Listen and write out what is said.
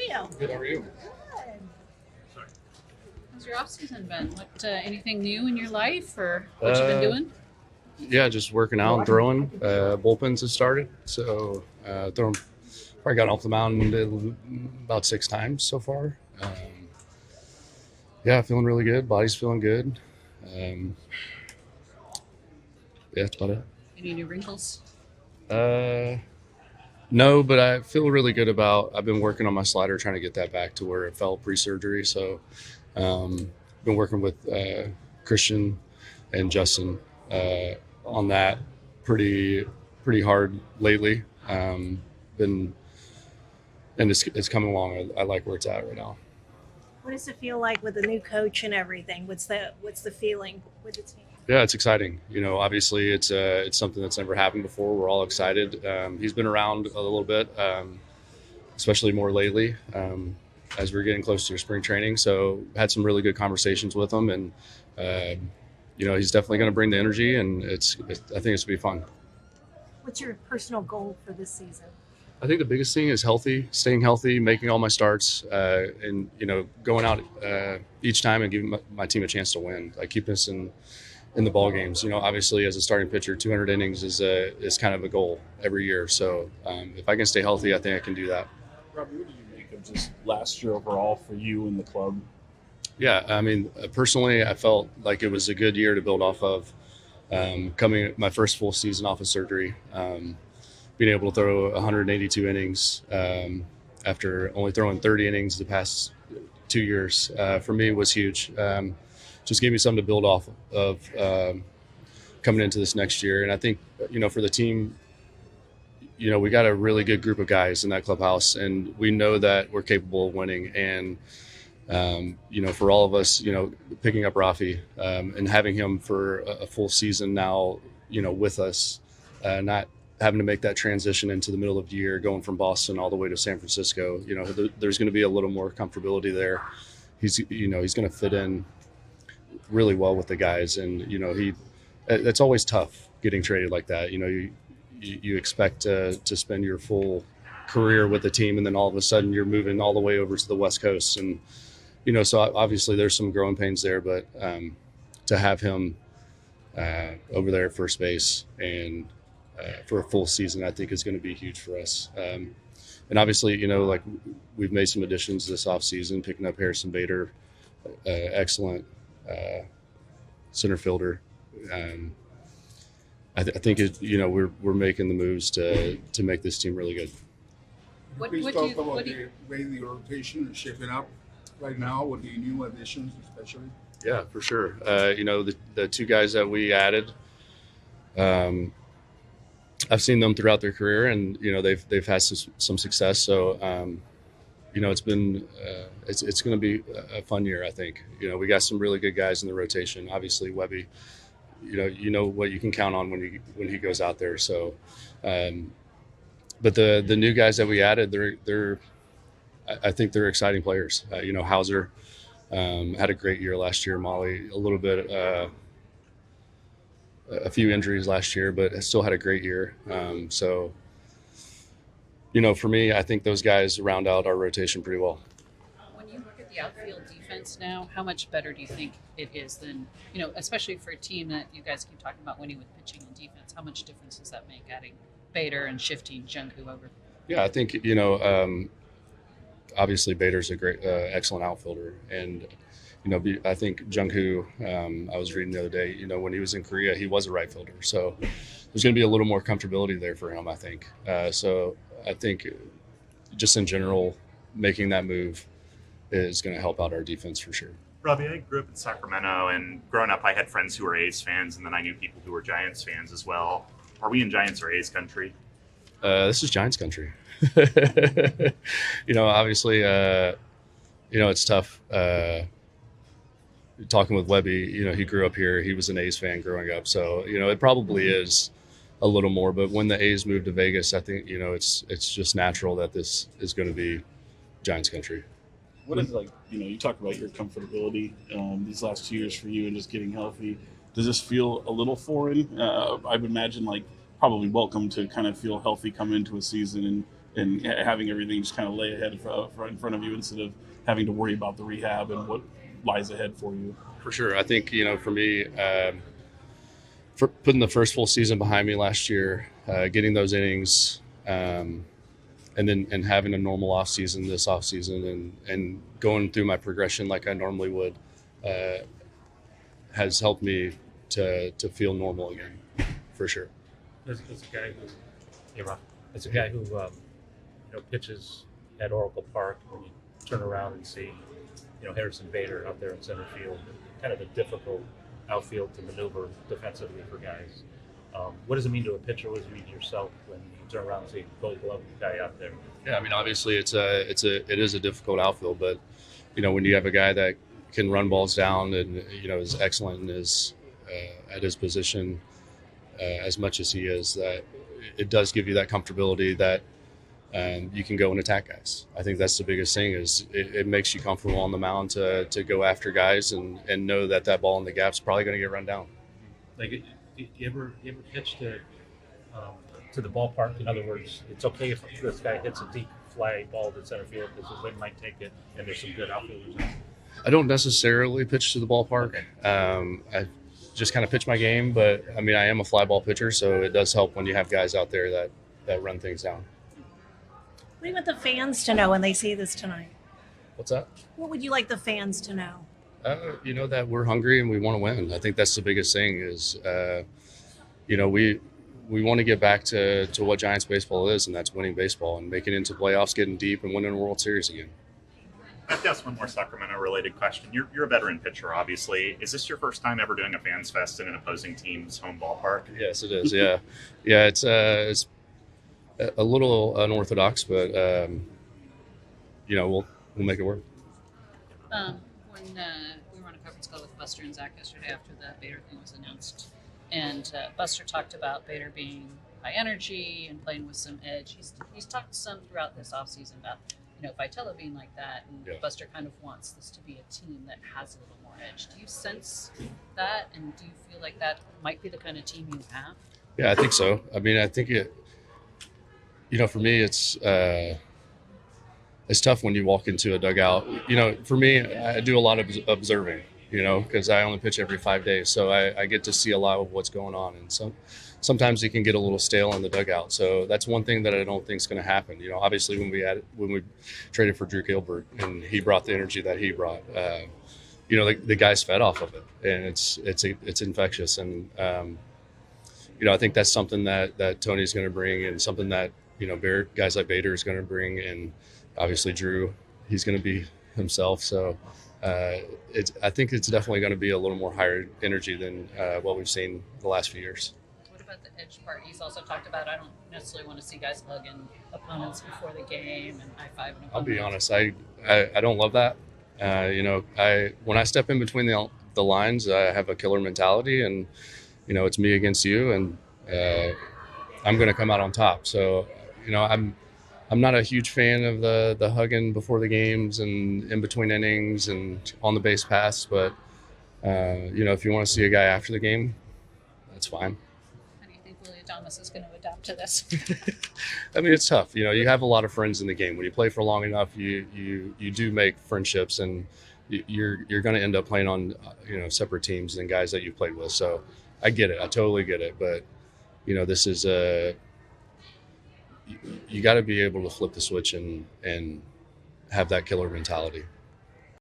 you? Good, how are you? Good. How's your offseason been? What anything new in your life or what you've been doing? Yeah, just working out and throwing. Bullpens have started, so throwing. Probably got off the mound about 6 times so far. Yeah, feeling really good. Body's feeling good. Yeah, that's about it. Any new wrinkles? No, but I feel really good about. I've been working on my slider, trying to get that back to where it felt pre-surgery. So, been working with Christian and Justin on that pretty hard lately. Been and it's coming along. I like where it's at right now. What does it feel like with the new coach and everything? What's the feeling with the team? Yeah, it's exciting. You know, obviously it's something that's never happened before. We're all excited. He's been around a little bit, especially more lately as we're getting close to spring training. So had some really good conversations with him, and you know, he's definitely going to bring the energy, and I think it's going to be fun. What's your personal goal for this season? I think the biggest thing is staying healthy, making all my starts, and you know, going out each time and giving my team a chance to win, like keeping us in the ball games. You know, obviously as a starting pitcher, 200 innings is kind of a goal every year. So if I can stay healthy, I think I can do that. Robbie, what did you make of just last year overall for you and the club? Yeah, I mean, personally, I felt like it was a good year to build off of. Coming my first full season off of surgery. Being able to throw 182 innings after only throwing 30 innings the past 2 years for me was huge. Just gave me something to build off of coming into this next year. And I think, you know, for the team, you know, we got a really good group of guys in that clubhouse, and we know that we're capable of winning. And, you know, for all of us, you know, picking up Rafi and having him for a full season now, you know, with us, not having to make that transition into the middle of the year, going from Boston all the way to San Francisco, you know, there's going to be a little more comfortability there. He's going to fit in really well with the guys. And, you know, it's always tough getting traded like that. You know, you expect to spend your full career with the team, and then all of a sudden you're moving all the way over to the West Coast. And, you know, so obviously there's some growing pains there, but to have him over there at first base and for a full season, I think is going to be huge for us. And obviously, you know, like we've made some additions this offseason, picking up Harrison Bader, excellent center fielder. I think you know, we're making the moves to make this team really good. Please talk about the way the rotation is shaping up right now with the new additions, especially. Yeah, for sure. You know, the 2 guys that we added. I've seen them throughout their career, and you know they've had some success. So you know, it's been it's going to be a fun year. I think, you know, we got some really good guys in the rotation. Obviously, Webby, you know what you can count on when he goes out there. So, but the new guys that we added, I think they're exciting players. You know, Hauser had a great year last year. Molly a little bit. A few injuries last year, but still had a great year. So, you know, for me, I think those guys round out our rotation pretty well. When you look at the outfield defense now, how much better do you think it is than, you know, especially for a team that you guys keep talking about winning with pitching and defense, how much difference does that make adding Bader and shifting Jungkook over? Yeah, I think, you know, obviously Bader's a great, excellent outfielder. And, you know, I think Jungkook, I was reading the other day, you know, when he was in Korea, he was a right fielder. So there's going to be a little more comfortability there for him, I think. So I think just in general, making that move is going to help out our defense for sure. Robbie, I grew up in Sacramento, and growing up I had friends who were A's fans, and then I knew people who were Giants fans as well. Are we in Giants or A's country? This is Giants country. You know, obviously, you know, it's tough. Talking with Webby, you know, he grew up here. He was an A's fan growing up. So, you know, it probably is a little more. But when the A's moved to Vegas, I think, you know, it's just natural that this is going to be Giants country. What is, like, you know, you talk about your comfortability these last 2 years for you and just getting healthy. Does this feel a little foreign? I would imagine, like, probably welcome to kind of feel healthy coming into a season and and having everything just kind of lay ahead in front of you instead of having to worry about the rehab and what lies ahead for you. For sure. I think, for me, for putting the first full season behind me last year, getting those innings, and having a normal off season this off season and going through my progression like I normally would, has helped me to feel normal again, for sure. As a guy who pitches at Oracle Park, when you turn around and see Harrison Bader out there in center field, kind of a difficult outfield to maneuver defensively for guys. What does it mean to a pitcher? What does it mean to yourself when you turn around and see Gold Glove guy out there? Yeah, I mean, obviously it is a difficult outfield, but when you have a guy that can run balls down and is excellent in his at his position as much as he is, that it does give you that comfortability that you can go and attack guys. I think that's the biggest thing, is it makes you comfortable on the mound to go after guys and know that ball in the gap's probably going to get run down. Like, do you ever pitch to the ballpark? In other words, it's okay if this guy hits a deep fly ball to center field because the wind might take it, and there's some good outfielders in it. I don't necessarily pitch to the ballpark. Okay. I just kind of pitch my game, but I mean, I am a fly ball pitcher, so it does help when you have guys out there that run things down. What do you want the fans to know when they see this tonight? What's that? What would you like the fans to know? That we're hungry and we want to win. I think that's the biggest thing is, we want to get back to what Giants baseball is, and that's winning baseball and making it into playoffs, getting deep, and winning a World Series again. I've got one more Sacramento-related question. You're a veteran pitcher, obviously. Is this your first time ever doing a Fans Fest in an opposing team's home ballpark? Yes, it is. Yeah, yeah. It's a little unorthodox, but we'll make it work. When we were on a conference call with Buster and Zach yesterday after the Bader thing was announced, and Buster talked about Bader being high energy and playing with some edge. He's talked some throughout this offseason about Vitello being like that, and Yeah. Buster kind of wants this to be a team that has a little more edge. Do you sense that, and do you feel like that might be the kind of team you have? Yeah, I think so. I mean, I think it. For me, it's tough when you walk into a dugout. For me, I do a lot of observing. Because I only pitch every 5 days, so I get to see a lot of what's going on, and sometimes it can get a little stale in the dugout. So that's one thing that I don't think is going to happen. Obviously when we traded for Drew Gilbert and he brought the energy that he brought, the guys fed off of it, and it's infectious. And I think that's something that Tony's going to bring, and something that guys like Bader is going to bring, and obviously Drew, he's going to be himself. So I think it's definitely going to be a little more higher energy than what we've seen the last few years. What about the edge part? He's also talked about, I don't necessarily want to see guys hugging opponents before the game and high-fiving opponents. I'll be honest, I don't love that. When I step in between the lines, I have a killer mentality, and it's me against you, and I'm going to come out on top. So I'm not a huge fan of the hugging before the games and in between innings and on the base pass, but if you want to see a guy after the game, that's fine. How do you think Willie Adames is going to adapt to this? I mean, it's tough. You have a lot of friends in the game. When you play for long enough, you do make friendships, and you're going to end up playing on separate teams than guys that you've played with. So I get it. I totally get it. But this is you got to be able to flip the switch and have that killer mentality.